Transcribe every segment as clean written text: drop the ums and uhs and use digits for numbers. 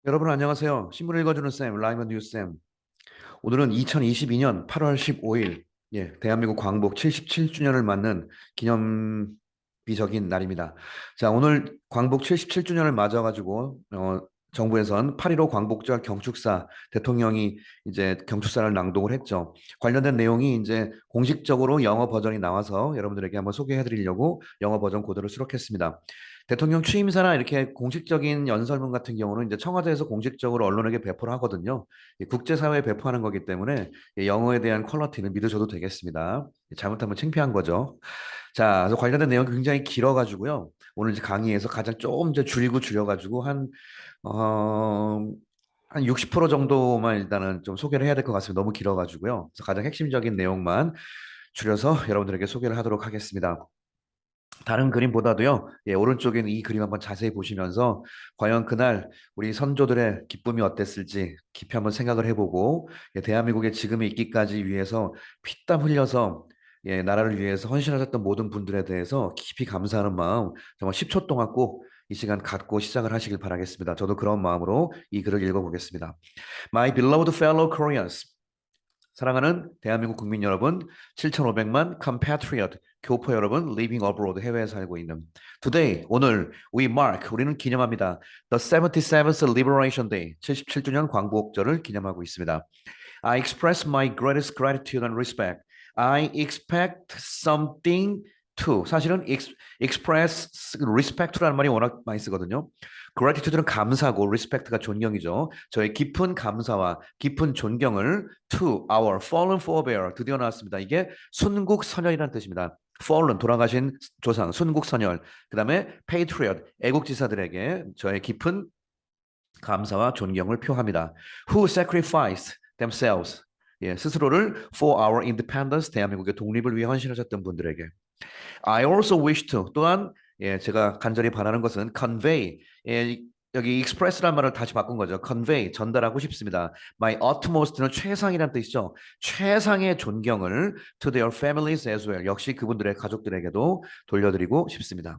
여러분 안녕하세요. 신문 읽어주는 쌤, 라이먼 뉴쌤. 오늘은 2022년 8월 15일, 대한민국 광복 77주년을 맞는 기념비적인 날입니다. 자, 오늘 광복 77주년을 맞아가지고 정부에선 8.15 광복절 경축사 대통령이 이제 경축사를 낭독을 했죠. 관련된 내용이 이제 공식적으로 영어 버전이 나와서 여러분들에게 한번 소개해드리려고 영어 버전 코드를 수록했습니다. 대통령 취임사나 이렇게 공식적인 연설문 같은 경우는 이제 청와대에서 공식적으로 언론에게 배포를 하거든요. 국제사회에 배포하는 거기 때문에 영어에 대한 퀄리티는 믿으셔도 되겠습니다. 잘못하면 창피한 거죠. 자, 그래서 관련된 내용이 굉장히 길어가지고요. 오늘 이제 강의에서 가장 조금 이제 줄이고 줄여가지고 어, 한 60% 정도만 일단은 좀 소개를 해야 될 것 같습니다. 너무 길어가지고요. 그래서 가장 핵심적인 내용만 줄여서 여러분들에게 소개를 하도록 하겠습니다. 다른 그림보다도요, 오른쪽에 있는 이 그림 한번 자세히 보시면서 과연 그날 우리 선조들의 기쁨이 어땠을지 깊이 한번 생각을 해보고, 대한민국의 지금에 있기까지 위해서 피땀 흘려서 나라를 위해서 헌신하셨던 모든 분들에 대해서 깊이 감사하는 마음 정말 10초 동안 꼭 이 시간 갖고 시작을 하시길 바라겠습니다. 저도 그런 마음으로 이 글을 읽어보겠습니다. My beloved fellow Koreans. 사랑하는 대한민국 국민 여러분, 7,500만 compatriot 교포 여러분, living abroad 해외에 살고 있는 today 오늘 we mark 우리는 기념합니다. The 77th Liberation Day 77주년 광복절을 기념하고 있습니다. I express my greatest gratitude and respect. I expect something to 사실은 express respect라는 말이 워낙 많이 쓰거든요. gratitude는 감사고 respect가 존경이죠. 저의 깊은 감사와 깊은 존경을 to our fallen forebear 드디어 나왔습니다. 이게 순국선열이라는 뜻입니다. fallen 돌아가신 조상 순국선열 그다음에 patriot 애국지사들에게 저의 깊은 감사와 존경을 표합니다. Who sacrificed themselves 스스로를 for our independence 대한민국의 독립을 위해 헌신하셨던 분들에게 I also wish to 또한 제가 간절히 바라는 것은 convey 여기 express라는 말을 다시 바꾼 거죠. convey 전달하고 싶습니다. My utmost는 최상이란 뜻이죠. 최상의 존경을 to their families as well. 역시 그분들의 가족들에게도 돌려드리고 싶습니다.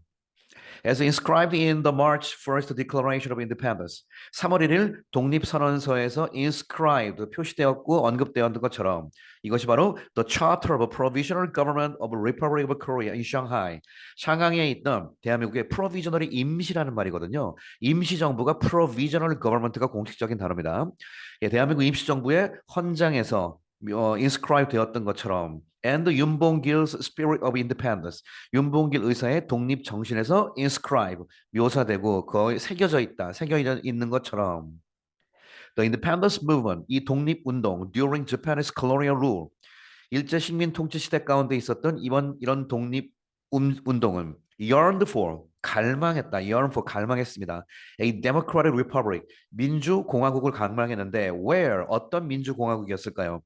As inscribed in the March 1st Declaration of Independence. 3월 1일 독립선언서에서 inscribed 표시되었고 언급되었던 것처럼 이것이 바로 the Charter of a Provisional Government of the Republic of Korea in Shanghai. 샹하이에 있던 대한민국의 provisional이 임시라는 말이거든요. 임시정부가 provisional government가 공식적인 단어입니다. 대한민국 임시정부의 헌장에서 inscribe 되었던 것처럼 and 윤봉길's spirit of independence 윤봉길 의사의 독립 정신에서 inscribe 묘사되고 거의 새겨져 있다 새겨 있는 것처럼 the independence movement 이 독립 운동 during Japanese colonial rule 일제 식민 통치 시대 가운데 있었던 이런 독립 운동은 yearned for 갈망했다. yearn for 갈망했습니다. A democratic republic 민주 공화국을 갈망했는데 where 어떤 민주 공화국이었을까요?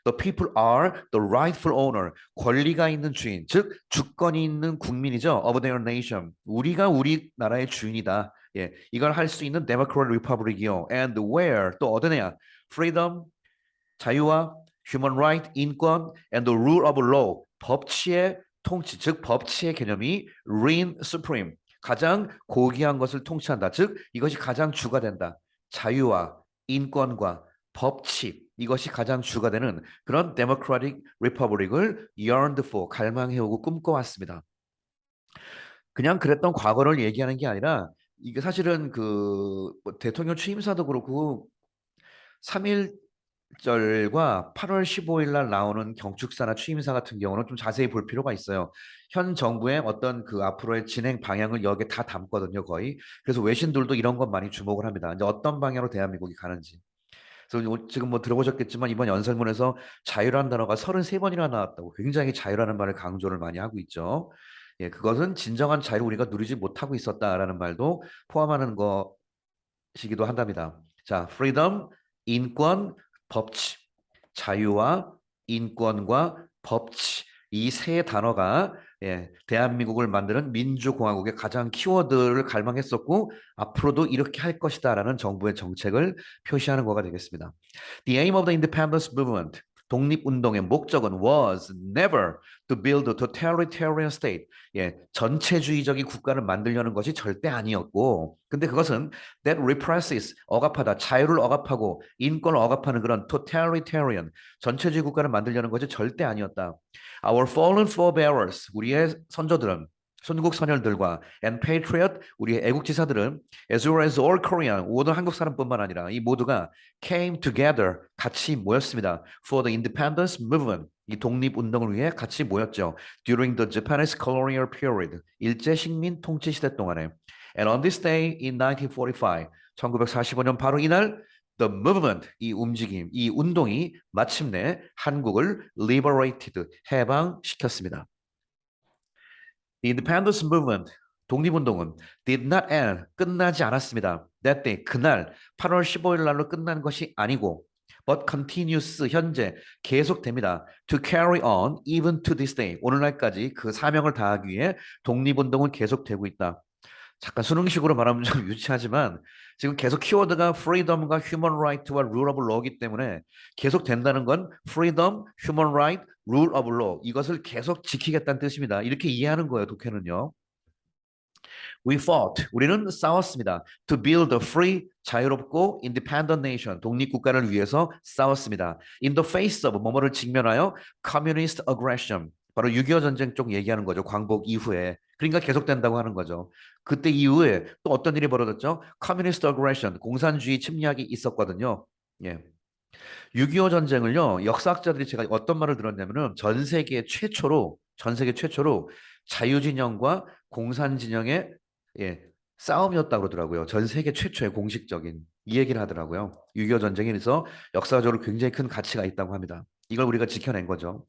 The people are the rightful owner 권리가 있는 주인 즉 주권이 있는 국민이죠. of their nation 우리가 우리나라의 주인이다. 이걸 할 수 있는 democratic republic이요. And where 또 어디냐? freedom 자유와 human right, 인권, and the rule of law, 법치의 통치, 즉 법치의 개념이 reign supreme, 가장 고귀한 것을 통치한다. 즉 이것이 가장 주가 된다. 자유와 인권과 법치, 이것이 가장 주가 되는 그런 democratic republic을 yearned for, 갈망해오고 꿈꿔왔습니다. 그냥 그랬던 과거를 얘기하는 게 아니라 이게 사실은 그뭐 대통령 취임사도 그렇고 3.1절과 8월 15일 날 나오는 경축사나 취임사 같은 경우는 좀 자세히 볼 필요가 있어요. 현 정부의 어떤 그 앞으로의 진행 방향을 여기에 다 담거든요, 거의. 그래서 외신들도 이런 것 많이 주목을 합니다. 이제 어떤 방향으로 대한민국이 가는지. 그래서 지금 뭐 들어보셨겠지만 이번 연설문에서 자유라는 단어가 33번이나 나왔다고 굉장히 자유라는 말을 강조를 많이 하고 있죠. 그것은 진정한 자유를 우리가 누리지 못하고 있었다라는 말도 포함하는 것이기도 한답니다. 자, freedom, 인권, 법치, 자유와 인권과 법치 이 세 단어가 대한민국을 만드는 민주공화국의 가장 키워드를 갈망했었고 앞으로도 이렇게 할 것이다라는 정부의 정책을 표시하는 거가 되겠습니다. The aim of the independence movement 독립운동의 목적은 was never to build a totalitarian state. 예, 전체주의적인 국가를 만들려는 것이 절대 아니었고, 근데 그것은 that represses, 억압하다, 자유를 억압하고 인권을 억압하는 그런 totalitarian, 전체주의 국가를 만들려는 것이 절대 아니었다. Our fallen forebears, 우리의 선조들은 선국 선열들과 and patriot, 우리의 애국지사들은 as well as all Korean, 모든 한국 사람뿐만 아니라 이 모두가 came together, 같이 모였습니다. For the independence movement, 이 독립운동을 위해 같이 모였죠. During the Japanese colonial period, 일제 식민 통치 시대 동안에. And on this day in 1945, 1945년 바로 이날 the movement, 이 움직임, 이 운동이 마침내 한국을 liberated, 해방시켰습니다. The independence movement, 독립운동은 did not end, 끝나지 않았습니다. That day, 그날 8월 15일 날로 끝난 것이 아니고 but continues, 현재 계속됩니다. To carry on even to this day, 오늘날까지 그 사명을 다하기 위해 독립운동은 계속되고 있다. 잠깐 수능식으로 말하면 좀 유치하지만 지금 계속 키워드가 freedom과 human right와 rule of law이기 때문에 계속 된다는 건 freedom, human right, rule of law 이것을 계속 지키겠다는 뜻입니다. 이렇게 이해하는 거예요, 독해는요. We fought, 우리는 싸웠습니다. To build a free, 자유롭고 independent nation, 독립국가를 위해서 싸웠습니다. In the face of, 뭐뭐를 직면하여 communist aggression, 바로 6.25 전쟁 쪽 얘기하는 거죠. 광복 이후에. 그러니까 계속된다고 하는 거죠. 그때 이후에 또 어떤 일이 벌어졌죠? Communist aggression, 공산주의 침략이 있었거든요. 예. 6.25 전쟁을요, 역사학자들이 제가 어떤 말을 들었냐면은 전 세계 최초로 자유진영과 공산진영의 예, 싸움이었다고 그러더라고요. 전 세계 최초의 공식적인 이 얘기를 하더라고요. 6.25 전쟁에서 역사적으로 굉장히 큰 가치가 있다고 합니다. 이걸 우리가 지켜낸 거죠.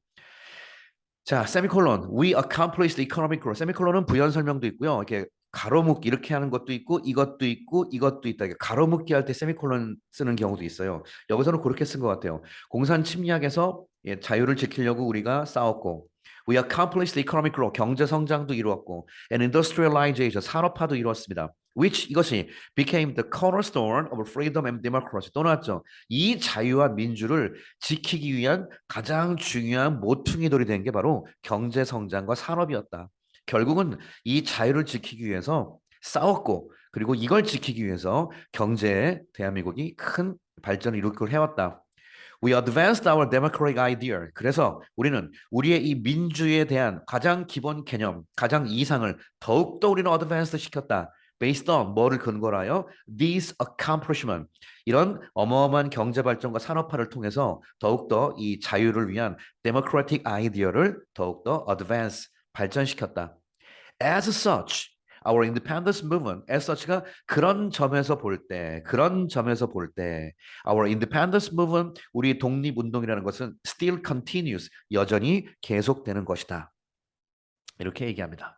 자, 세미콜론. We accomplished economic growth. 세미콜론은 부연 설명도 있고요. 이렇게 가로묶기 이렇게 하는 것도 있고 이것도 있고 이것도 있다. 가로묶기 할 때 세미콜론 쓰는 경우도 있어요. 여기서는 그렇게 쓴 것 같아요. 공산 침략에서 예, 자유를 지키려고 우리가 싸웠고 We accomplished economic growth. 경제 성장도 이루었고 and industrialization. 산업화도 이루었습니다. Which 이것이 became the cornerstone of freedom and democracy. 또 나왔죠. 이 자유와 민주를 지키기 위한 가장 중요한 모퉁이 돌이 된 게 바로 경제 성장과 산업이었다. 결국은 이 자유를 지키기 위해서 싸웠고 그리고 이걸 지키기 위해서 경제에 대한민국이 큰 발전을 이루고 해왔다. We advanced our democratic ideal. 그래서 우리는 우리의 이 민주에 대한 가장 기본 개념, 가장 이상을 더욱더 우리는 advance 시켰다. Based on 뭐를 근거로 하여 these accomplishment 이런 어마어마한 경제 발전과 산업화를 통해서 더욱더 이 자유를 위한 democratic idea를 더욱더 advance 발전시켰다. As such, our independence movement, as such가 그런 점에서 볼 때, our independence movement, 우리 독립운동이라는 것은 still continues, 여전히 계속되는 것이다. 이렇게 얘기합니다.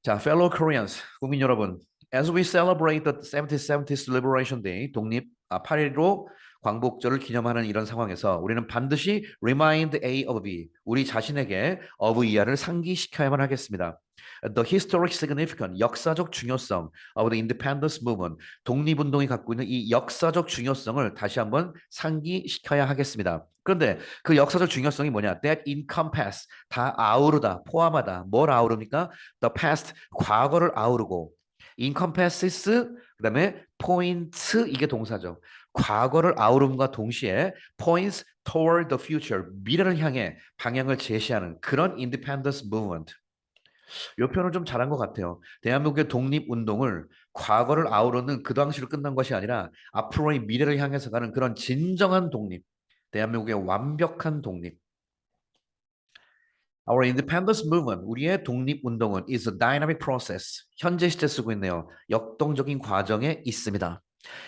자, fellow Koreans, 국민 여러분, as we celebrate the 70th Liberation Day, 독립 8.15 광복절을 기념하는 이런 상황에서 우리는 반드시 remind A of B, 우리 자신에게 of 이하를 상기시켜야만 하겠습니다. The historic significance, 역사적 중요성 of the independence movement, 독립운동이 갖고 있는 이 역사적 중요성을 다시 한번 상기시켜야 하겠습니다. 그런데 그 역사적 중요성이 뭐냐? That encompass, 다 아우르다, 포함하다. 뭘 아우릅니까? The past, 과거를 아우르고 encompasses, 그다음에 points, 이게 동사죠. 과거를 아우름과 동시에 points toward the future, 미래를 향해 방향을 제시하는 그런 independence movement. 이 표현을 좀 잘한 것 같아요. 대한민국의 독립운동을 과거를 아우르는 그 당시로 끝난 것이 아니라 앞으로의 미래를 향해서 가는 그런 진정한 독립, 대한민국의 완벽한 독립. Our independence movement, 우리의 독립운동은 is a dynamic process. 현재 시제 쓰고 있네요. 역동적인 과정에 있습니다.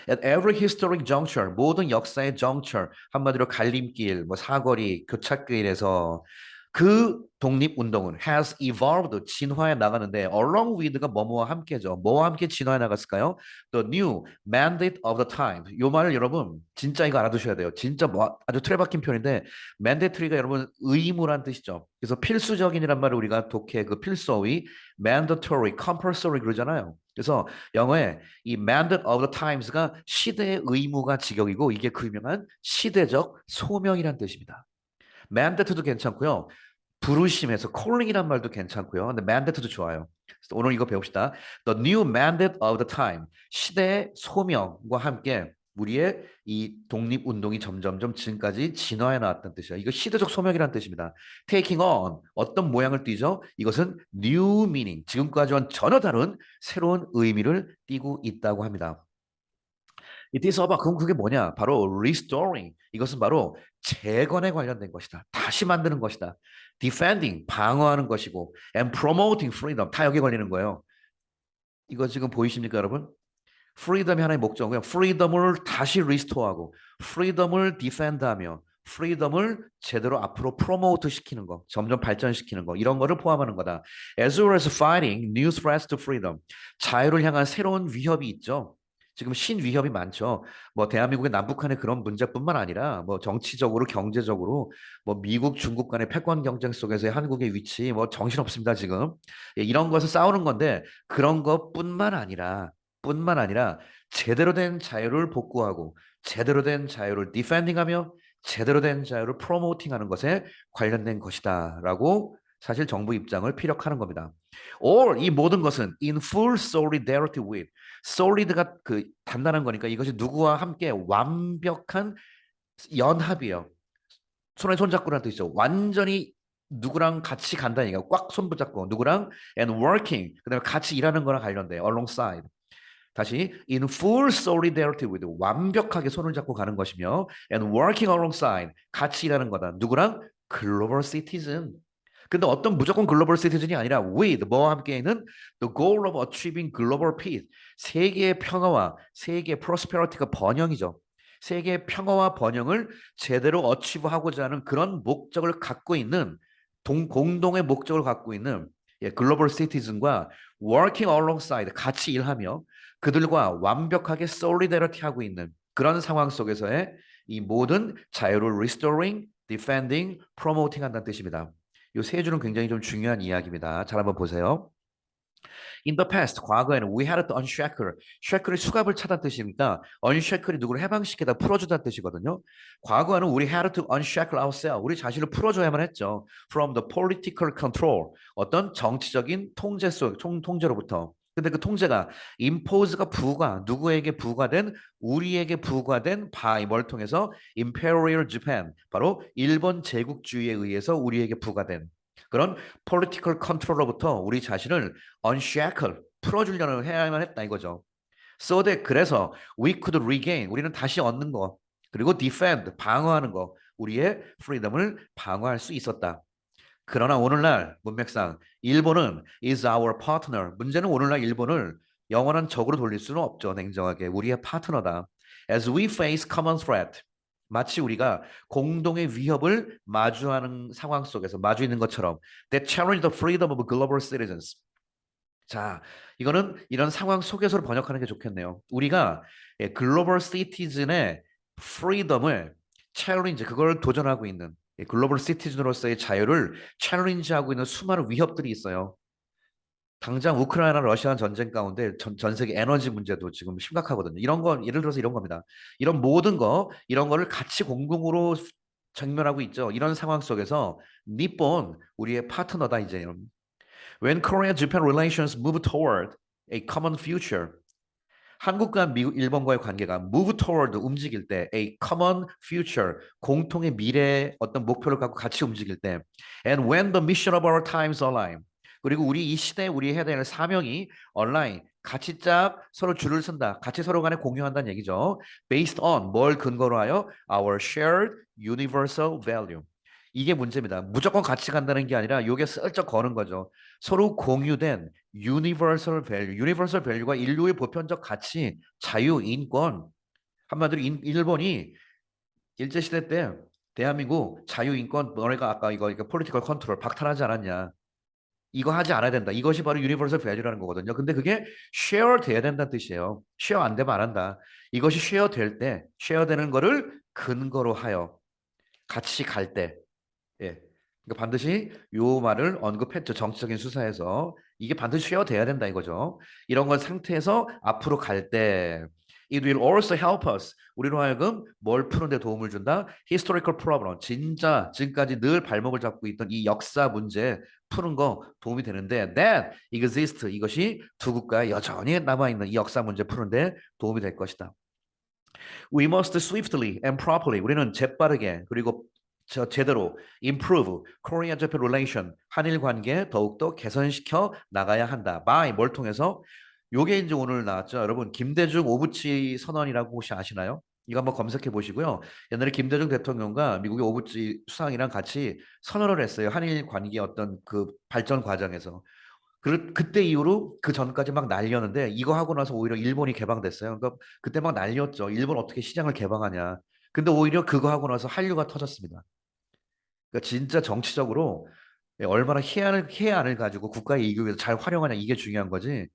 At every historic juncture, 모든 역사의 juncture, 한마디로 갈림길, 뭐 사거리, 교착길에서 그 독립운동은 has evolved, 진화해 나가는데 along with가 뭐뭐와 함께죠. 뭐와 함께 진화해 나갔을까요? The new mandate of the time. 요 말을 여러분 진짜 이거 알아두셔야 돼요. 진짜 뭐 아주 틀에 박힌 표현인데 manda토ry가 여러분 의무란 뜻이죠. 그래서 필수적인이란 말을 우리가 독해 그 필수어휘 mandatory, compulsory 그러잖아요. 그래서 영어에 이 mandate of the times가 시대의 의무가 직역이고 이게 그 유명한 시대적 소명이란 뜻입니다. mandate도 괜찮고요. 부르심에서 calling이란 말도 괜찮고요. 근데 mandate도 좋아요. 그래서 오늘 이거 배웁시다. The new mandate of the time. 시대의 소명과 함께 우리의 이 독립운동이 점점점 지금까지 진화해 나왔다는 뜻이야. 이거 시대적 소명이라는 뜻입니다. Taking on 어떤 모양을 띠죠? 이것은 new meaning. 지금까지와는 전혀 다른 새로운 의미를 띠고 있다고 합니다. It is about 그럼 그게 뭐냐? 바로 restoring. 이것은 바로 재건에 관련된 것이다. 다시 만드는 것이다. Defending 방어하는 것이고 and promoting freedom 다 여기 걸리는 거예요. 이거 지금 보이십니까, 여러분? 프리덤이 하나의 목적이고요. 프리덤을 다시 리스토어하고 프리덤을 디펜드하며 프리덤을 제대로 앞으로 프로모트 시키는 거, 점점 발전시키는 거 이런 거를 포함하는 거다. As well as fighting new threats to freedom. 자유를 향한 새로운 위협이 있죠. 지금 신위협이 많죠. 뭐 대한민국의 남북한의 그런 문제뿐만 아니라 뭐 정치적으로 경제적으로 뭐 미국 중국 간의 패권 경쟁 속에서의 한국의 위치 뭐 정신없습니다 지금. 예, 이런 것을 싸우는 건데 그런 것뿐만 아니라 제대로 된 자유를 복구하고 제대로 된 자유를 디펜딩하며 제대로 된 자유를 프로모팅하는 것에 관련된 것이다라고 사실 정부 입장을 피력하는 겁니다. Or 이 모든 것은 in full solidarity with solid가 그 단단한 거니까 이것이 누구와 함께 완벽한 연합이에요. 손에 손잡고라는 뜻이죠. 완전히 누구랑 같이 간다는 얘기가 꽉 손붙잡고 누구랑 and working 그다음에 같이 일하는 거랑 관련돼요. alongside. 다시 in full solidarity with 완벽하게 손을 잡고 가는 것이며 and working alongside 같이 일하는 거다. 누구랑? 글로벌 시티즌. 근데 어떤 무조건 글로벌 시티즌이 아니라 with 뭐와 함께는 the goal of achieving global peace 세계의 평화와 세계의 prosperity가 번영이죠. 세계의 평화와 번영을 제대로 어치브하고자 하는 그런 목적을 갖고 있는 공동의 목적을 갖고 있는 글로벌 시티즌과 working alongside 같이 일하며 그들과 완벽하게 solidarity 하고 있는 그런 상황 속에서의 이 모든 자유를 restoring, defending, promoting 한다는 뜻입니다. 이 세 줄은 굉장히 좀 중요한 이야기입니다. 잘 한번 보세요. In the past, 과거에는 we had to unshackle. shackle이 수갑을 차단 뜻이니까 unshackle이 누구를 해방시키다 풀어주다는 뜻이거든요. 과거에는 we had to unshackle ourselves. 우리 자신을 풀어줘야만 했죠. From the political control. 어떤 정치적인 통제 통제로부터. 근데 그 통제가 impose가 누구에게 부과된 우리에게 부과된 by 뭘 통해서 imperial Japan 바로 일본 제국주의에 의해서 우리에게 부과된 그런 political control로부터 우리 자신을 unshackle 풀어주려는 해야만 했다 이거죠. So that 그래서 we could regain 우리는 다시 얻는 거 그리고 defend 방어하는 거 우리의 freedom을 방어할 수 있었다. 그러나 오늘날 문맥상 일본은 is our partner. 문제는 오늘날 일본을 영원한 적으로 돌릴 수는 없죠. 냉정하게 우리의 파트너다. As we face common threat. 마치 우리가 공동의 위협을 마주하는 상황 속에서 마주 있는 것처럼 that challenge the freedom of global citizens. 자, 이거는 이런 상황 속에서 번역하는 게 좋겠네요. 우리가 글로벌 시티즌의 프리덤을 챌린지 그걸 도전하고 있는 글로벌 시티즌으로서의 자유를 챌린지하고 있는 수많은 위협들이 있어요. 당장 우크라이나 러시아 전쟁 가운데 전 세계 에너지 문제도 지금 심각하거든요. 이런 건 예를 들어서 이런 겁니다. 이런 모든 거 이런 거를 같이 공동으로 직면하고 있죠. 이런 상황 속에서 니폰 우리의 파트너다 이제. When Korea-Japan relations move toward a common future, 한국과 미국, 일본과의 관계가 move toward 움직일 때, a common future, 공통의 미래의 어떤 목표를 갖고 같이 움직일 때, and when the mission of our times align, 그리고 우리 이 시대에 우리 해야 될 사명이 online, 같이 짝 서로 줄을 쓴다. 같이 서로 간에 공유한다는 얘기죠. Based on 뭘 근거로 하여 our shared universal value. 이게 문제입니다. 무조건 같이 간다는 게 아니라 이게 슬쩍 거는 거죠. 서로 공유된 universal value, universal value가 인류의 보편적 가치, 자유, 인권. 한마디로 일본이 일제시대 때 대한민국 자유, 인권, 너네가 아까 이거 political control 박탈하지 않았냐. 이거 하지 않아야 된다. 이것이 바로 universal value라는 거거든요. 근데 그게 share 돼야 된다는 뜻이에요. share 안 되면 안 한다. 이것이 share 될 때, share 되는 거를 근거로 하여 같이 갈 때, 예. 그러니까 반드시 요 말을 언급했죠. 정치적인 수사에서. 이게 반드시 쉐어돼야 된다 이거죠. 이런 건 상태에서 앞으로 갈 때 It will also help us. 우리로 하여금 뭘 푸는 데 도움을 준다. Historical problem. 진짜 지금까지 늘 발목을 잡고 있던 이 역사 문제 푸는 거 도움이 되는데 that exists. 이것이 두 국가에 여전히 남아있는 이 역사 문제 푸는데 도움이 될 것이다. We must swiftly and properly. 우리는 재빠르게 그리고 제대로 improve Korea-Japan relation 한일 관계 더욱더 개선시켜 나가야 한다. by 뭘 통해서? 요게 이제 오늘 나왔죠. 여러분 김대중 오부치 선언이라고 혹시 아시나요? 이거 한번 검색해 보시고요. 옛날에 김대중 대통령과 미국의 오부치 수상이랑 같이 선언을 했어요. 한일 관계 어떤 그 발전 과정에서. 그때 이후로 그 전까지 막 날렸는데 이거 하고 나서 오히려 일본이 개방됐어요. 그러니까 그때 막 날렸죠. 일본 어떻게 시장을 개방하냐. 근데 오히려 그거 하고 나서 한류가 터졌습니다. 그러니까 진짜 정치적으로 얼마나 해안을 가지고 국가의 이익을 위해서 잘 활용하냐 이게 중요한 거지.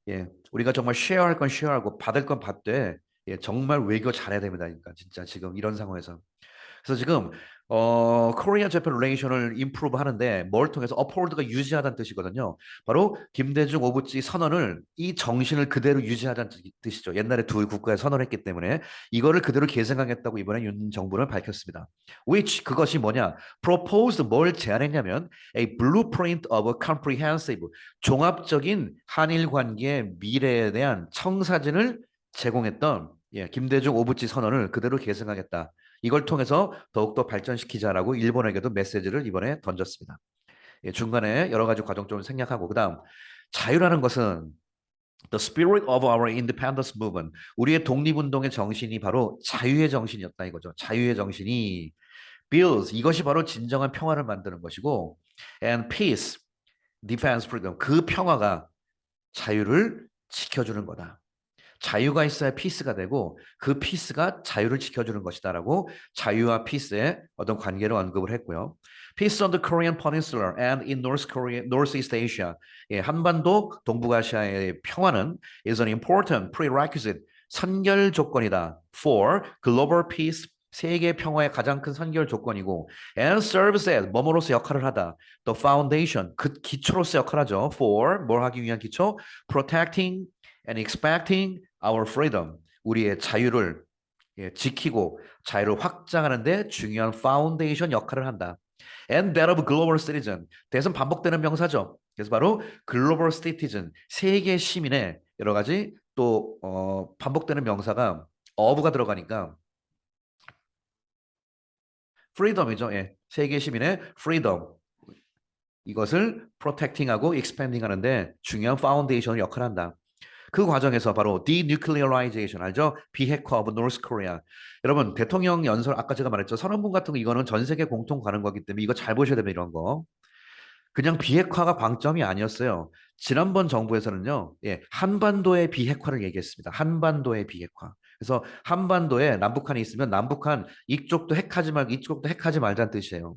예, 우리가 정말 쉐어할 건 쉐어하고 받을 건 받되 예, 정말 외교 잘해야 됩니다. 그러니까 진짜 지금 이런 상황에서. 그래서 지금 코리아 재팬 릴레이션을 임프루브 하는데 뭘 통해서 uphold가 유지하다는 뜻이거든요. 바로 김대중 오부치 선언을 이 정신을 그대로 유지하다는 뜻이죠. 옛날에 두 국가에 선언했기 때문에 이거를 그대로 계승하겠다고 이번에 윤 정부는 밝혔습니다. which 그것이 뭐냐? proposed 뭘 제안했냐면 a blueprint of a comprehensive 종합적인 한일 관계 미래에 대한 청사진을 제공했던 예, 김대중 오부치 선언을 그대로 계승하겠다. 이걸 통해서 더욱더 발전시키자라고 일본에게도 메시지를 이번에 던졌습니다. 예, 중간에 여러 가지 과정 좀 생략하고 그다음 자유라는 것은 The spirit of our independence movement. 우리의 독립운동의 정신이 바로 자유의 정신이었다 이거죠. 자유의 정신이 builds 이것이 바로 진정한 평화를 만드는 것이고 and peace, defense, freedom 그 평화가 자유를 지켜주는 거다. 자유가 있어야 피스가 되고 그 피스가 자유를 지켜주는 것이다라고 자유와 피스의 어떤 관계를 언급을 했고요. Peace on the Korean Peninsula and in North Korea, Northeast Asia. 예, 한반도, 동북아시아의 평화는 is an important prerequisite 선결 조건이다. For global peace 세계 평화의 가장 큰 선결 조건이고 and serves as 뭐뭐로서 역할을 하다. The foundation 그 기초로서 역할하죠. For 뭘 하기 위한 기초? Protecting and expecting our freedom. 우리의 자유를 예, 지키고 자유를 확장하는 데 중요한 파운데이션 역할을 한다. And that of global citizen. 대선 반복되는 명사죠. 그래서 바로 global citizen, 세계 시민의 여러 가지 또 반복되는 명사가 of가 들어가니까 freedom이죠. 예, 세계 시민의 freedom. 이것을 protecting하고 expanding하는데 중요한 파운데이션 역할을 한다. 그 과정에서 바로 denuclearization 알죠? 비핵화 of North Korea. 여러분 대통령 연설 아까 제가 말했죠. 선언문 같은 거 이거는 전 세계 공통 가는 거기 때문에 이거 잘 보셔야 됩니다. 이런 거. 그냥 비핵화가 방점이 아니었어요. 지난번 정부에서는요. 예, 한반도의 비핵화를 얘기했습니다. 한반도의 비핵화. 그래서 한반도에 남북한이 있으면 남북한 이쪽도 핵하지 말고 이쪽도 핵하지 말자는 뜻이에요.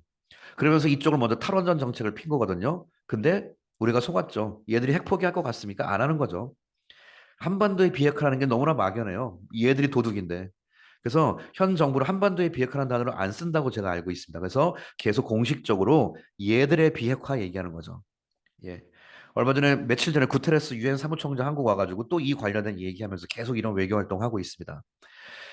그러면서 이쪽을 먼저 탈원전 정책을 핀 거거든요. 근데 우리가 속았죠. 얘들이 핵 포기할 것 같습니까? 안 하는 거죠. 한반도의 비핵화라는 게 너무나 막연해요. 얘들이 도둑인데. 그래서 현 정부는 한반도의 비핵화라는 단어를 안 쓴다고 제가 알고 있습니다. 그래서 계속 공식적으로 얘들의 비핵화 얘기하는 거죠. 예. 얼마 전에 며칠 전에 구테레스 유엔 사무총장 한국 와가지고 또 이 관련된 얘기하면서 계속 이런 외교 활동하고 있습니다.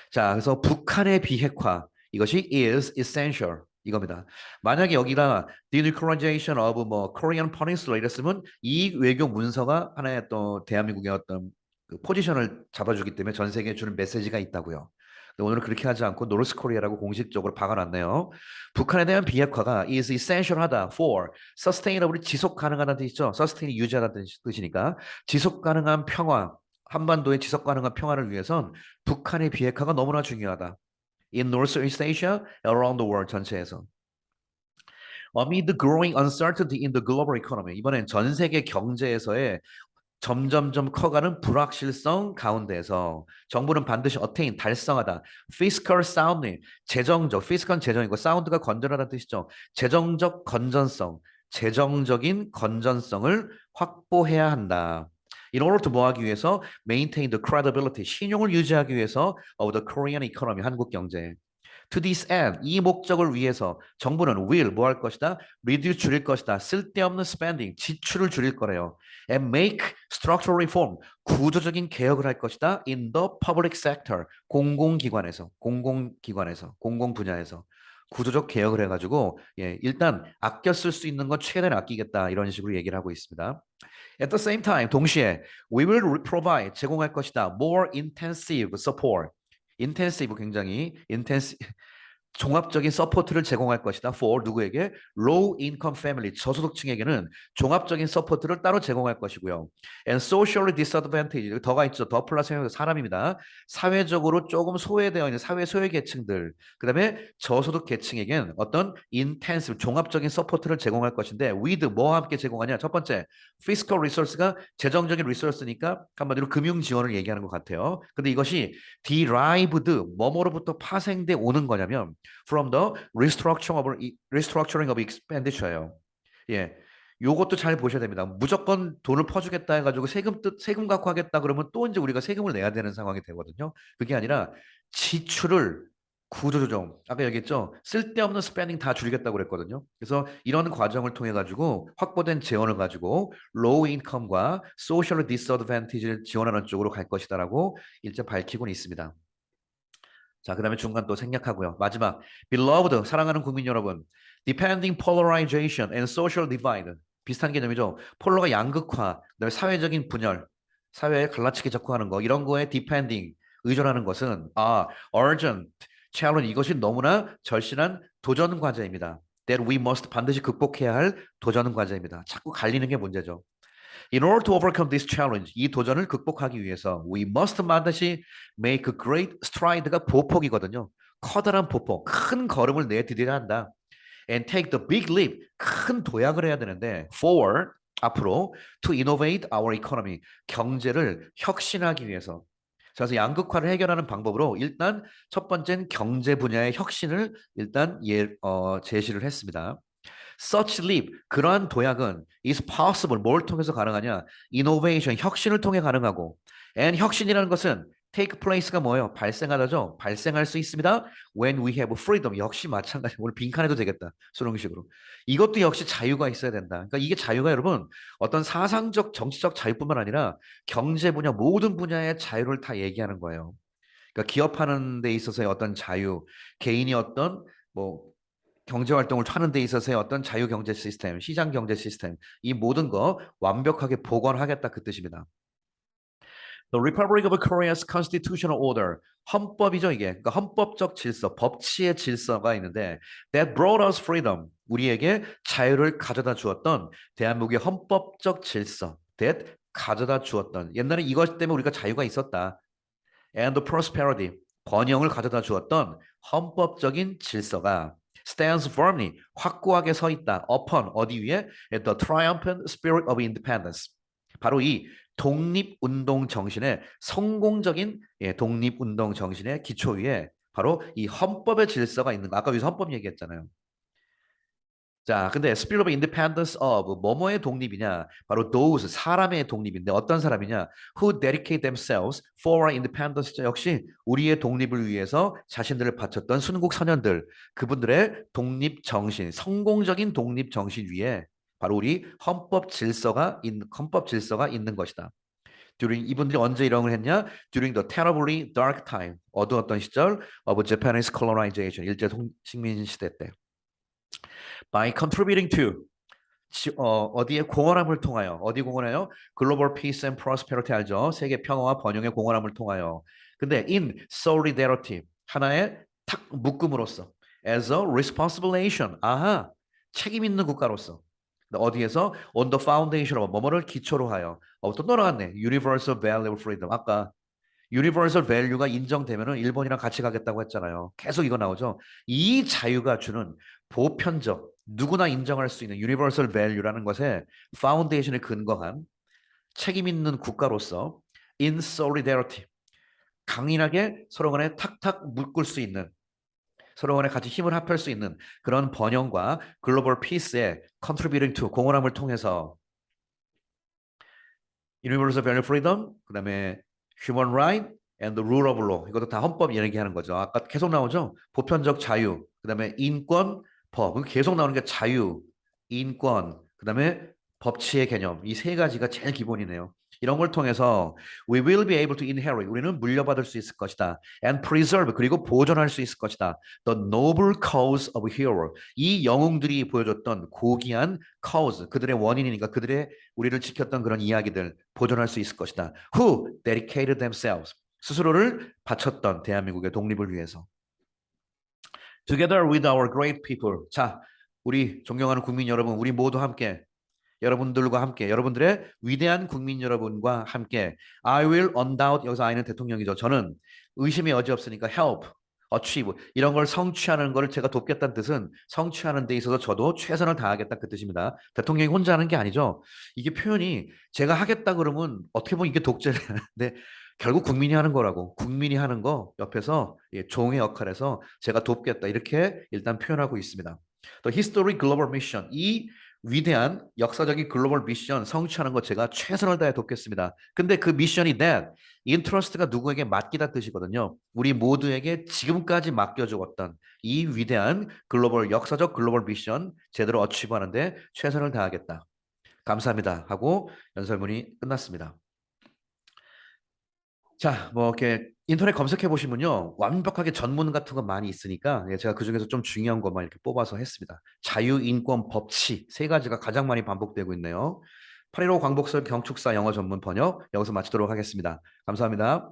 자, 그래서 북한의 비핵화 이것이 is essential 이겁니다. 만약에 여기다 denuclearization of 뭐 Korean Peninsula 이랬으면 이 외교 문서가 하나의 또 대한민국의 어떤 그 포지션을 잡아주기 때문에 전 세계에 주는 메시지가 있다고요. 근데 오늘은 그렇게 하지 않고 노르스 코리아라고 공식적으로 박아놨네요. 북한에 대한 비핵화가 is essential하다 for sustainable 지속 가능하다는 뜻이죠. sustain 유지하다는 뜻이니까 지속 가능한 평화 한반도의 지속 가능한 평화를 위해선 북한의 비핵화가 너무나 중요하다. In Northeast Asia, around the world 전체에서. Amid the growing uncertainty in the global economy. 이번엔 전 세계 경제에서의 점점점 커가는 불확실성 가운데에서 정부는 반드시 attain 달성하다. fiscal soundness 재정적 fiscal 재정이고 사운드가 건전하다는 뜻이죠. 재정적 건전성, 재정적인 건전성을 확보해야 한다. In order to 뭐 하기 위해서 maintain the credibility 신용을 유지하기 위해서 of the Korean economy 한국 경제. To this end, 이 목적을 위해서 정부는 will 뭐 할 것이다? reduce 줄일 것이다. 쓸데없는 spending 지출을 줄일 거래요. And make structural reform 구조적인 개혁을 할 것이다. In the public sector 공공 분야에서 구조적 개혁을 해가지고 일단 아껴 쓸 수 있는 건 최대한 아끼겠다 이런 식으로 얘기를 하고 있습니다. At the same time, 동시에 we will provide 제공할 것이다. More intensive support. intensive 굉장히 intensive 종합적인 서포트를 제공할 것이다. For 누구에게? Low income family 저소득층에게는 종합적인 서포트를 따로 제공할 것이고요. And socially disadvantaged 더가 있죠. 더 플러스 사람입니다. 사회적으로 조금 소외되어 있는 사회 소외 계층들. 그다음에 저소득 계층에겐 어떤 intensive 종합적인 서포트를 제공할 것인데 with 뭐와 함께 제공하냐? 첫 번째 fiscal resource가 재정적인 리소스니까 한마디로 금융 지원을 얘기하는 것 같아요. 근데 이것이 derived 뭐뭐로부터 파생돼 오는 거냐면 from the restructuring of expenditure예요. 예. 요것도 잘 보셔야 됩니다. 무조건 돈을 퍼주겠다 해가지고 세금 갖고 하겠다 그러면 또 이제 우리가 세금을 내야 되는 상황이 되거든요. 그게 아니라 지출을 구조조정 아까 얘기했죠. 쓸데없는 스페닝 다 줄이겠다고 그랬거든요. 그래서 이런 과정을 통해 가지고 확보된 재원을 가지고 로우 인컴과 소셜 디스어드밴티지를 지원하는 쪽으로 갈 것이다라고 일단 밝히고는 있습니다. 자, 그다음에 중간 또 생략하고요. 마지막, beloved 사랑하는 국민 여러분, depending polarization and social divide 비슷한 개념이죠. 폴러가 양극화, 그다음에 사회적인 분열, 사회에 갈라치기 적화하는 거 이런 거에 depending 의존하는 것은 urgent challenge 이것이 너무나 절실한 도전 과제입니다. That we must 반드시 극복해야 할 도전 과제입니다. 자꾸 갈리는 게 문제죠. In order to overcome this challenge, 이 도전을 극복하기 위해서 we must 반드시 make a great stride가 보폭이거든요. 커다란 보폭, 큰 걸음을 내디뎌야 한다. And take the big leap, 큰 도약을 해야 되는데 forward, 앞으로 to innovate our economy, 경제를 혁신하기 위해서. 그래서 양극화를 해결하는 방법으로 일단 첫 번째는 경제 분야의 혁신을 일단 제시를 했습니다. Such leap, 그러한 도약은 is possible, 뭘 통해서 가능하냐? Innovation, 혁신을 통해 가능하고 and 혁신이라는 것은 take place가 뭐예요? 발생하다죠? 발생할 수 있습니다. When we have freedom, 역시 마찬가지. 오늘 빈칸해도 되겠다. 그런 식으로. 이것도 역시 자유가 있어야 된다. 그러니까 이게 자유가 여러분 어떤 사상적, 정치적 자유뿐만 아니라 경제 분야, 모든 분야의 자유를 다 얘기하는 거예요. 그러니까 기업하는 데 있어서의 어떤 자유, 개인이 어떤 뭐 경제 활동을 하는 데 있어서의 어떤 자유 경제 시스템, 시장 경제 시스템, 이 모든 거 완벽하게 복원하겠다 그 뜻입니다. The Republic of Korea's constitutional order, 헌법이죠 이게. 그러니까 헌법적 질서, 법치의 질서가 있는데 that brought us freedom, 우리에게 자유를 가져다 주었던 대한민국의 헌법적 질서, that 가져다 주었던 옛날에 이것 때문에 우리가 자유가 있었다. And the prosperity, 번영을 가져다 주었던 헌법적인 질서가 stands firmly, 확고하게 서 있다. upon, 어디 위에? At the triumphant spirit of independence. 바로 이 독립운동 정신의 성공적인 독립운동 정신의 기초 위에 바로 이 헌법의 질서가 있는 거. 아까 여기서 헌법 얘기했잖아요. 자, 근데 spirit of independence of 뭐뭐의 독립이냐? 바로 those 사람의 독립인데 어떤 사람이냐? Who dedicate themselves for our independence. 역시 우리의 독립을 위해서 자신들을 바쳤던 순국 선현들, 그분들의 독립 정신, 성공적인 독립 정신 위에 바로 우리 헌법 질서가 있는 것이다. During 이분들이 언제 이런 걸 했냐? During the terribly dark time, 어두웠던 시절 of Japanese colonization, 일제 식민 시대 때. By contributing to 어디에 공헌함을 통하여 어디 공헌해요? Global Peace and Prosperity 알죠? 세계 평화와 번영의 공헌함을 통하여. 근데 in solidarity 하나의 탁 묶음으로써 as a responsible nation 책임 있는 국가로서 어디에서 on the foundation of 뭐뭐를 기초로 하여 또 떠나갔네. Universal Value of Freedom 아까 유니버설 밸류가 인정되면은 일본이랑 같이 가겠다고 했잖아요. 계속 이거 나오죠. 이 자유가 주는 보편적 누구나 인정할 수 있는 유니버설 밸류라는 것에 파운데이션에 근거한 책임 있는 국가로서 in solidarity 강인하게 서로 간에 탁탁 묶을 수 있는 서로 간에 같이 힘을 합할 수 있는 그런 번영과 글로벌 피스에 contributing to 공헌함을 통해서 universal value freedom 그다음에 human right and the rule of law. 이것도 다 헌법 얘기하는 거죠. 아까 계속 나오죠. 보편적 자유, 그다음에 인권, 법. 계속 나오는 게 자유, 인권, 그다음에 법치의 개념. 이 세 가지가 제일 기본이네요. 이런 걸 통해서 we will be able to inherit. 우리는 물려받을 수 있을 것이다. And preserve. 그리고 보존할 수 있을 것이다. The noble cause of hero. 이 영웅들이 보여줬던 고귀한 cause. 그들의 원인이니까 그들의 우리를 지켰던 그런 이야기들 보존할 수 있을 것이다. Who dedicated themselves. 스스로를 바쳤던 대한민국의 독립을 위해서. Together with our great people. 자, 우리 존경하는 국민 여러분, 우리 모두 함께 여러분들과 함께 여러분들의 위대한 국민 여러분과 함께 I will undoubt 여기서 I는 대통령이죠. 저는 의심이 여지없으니까 help, achieve 이런 걸 성취하는 걸 제가 돕겠다는 뜻은 성취하는 데 있어서 저도 최선을 다하겠다 그 뜻입니다. 대통령이 혼자 하는 게 아니죠. 이게 표현이 제가 하겠다 그러면 어떻게 보면 이게 독재인데 결국 국민이 하는 거라고 국민이 하는 거 옆에서 종의 역할에서 제가 돕겠다 이렇게 일단 표현하고 있습니다. The History Global Mission 이 위대한 역사적인 글로벌 미션 성취하는 것 제가 최선을 다해 돕겠습니다. 근데 그 미션이 that 인트러스트가 누구에게 맡기다 뜻이거든요. 우리 모두에게 지금까지 맡겨주었던 이 위대한 글로벌 역사적 글로벌 미션 제대로 어치브하는데 최선을 다하겠다. 감사합니다. 하고 연설문이 끝났습니다. 자, 뭐 이렇게 인터넷 검색해 보시면요. 완벽하게 전문 같은 거 많이 있으니까 제가 그중에서 좀 중요한 것만 이렇게 뽑아서 했습니다. 자유, 인권, 법치 세 가지가 가장 많이 반복되고 있네요. 8.15 광복절 경축사 영어 전문 번역 여기서 마치도록 하겠습니다. 감사합니다.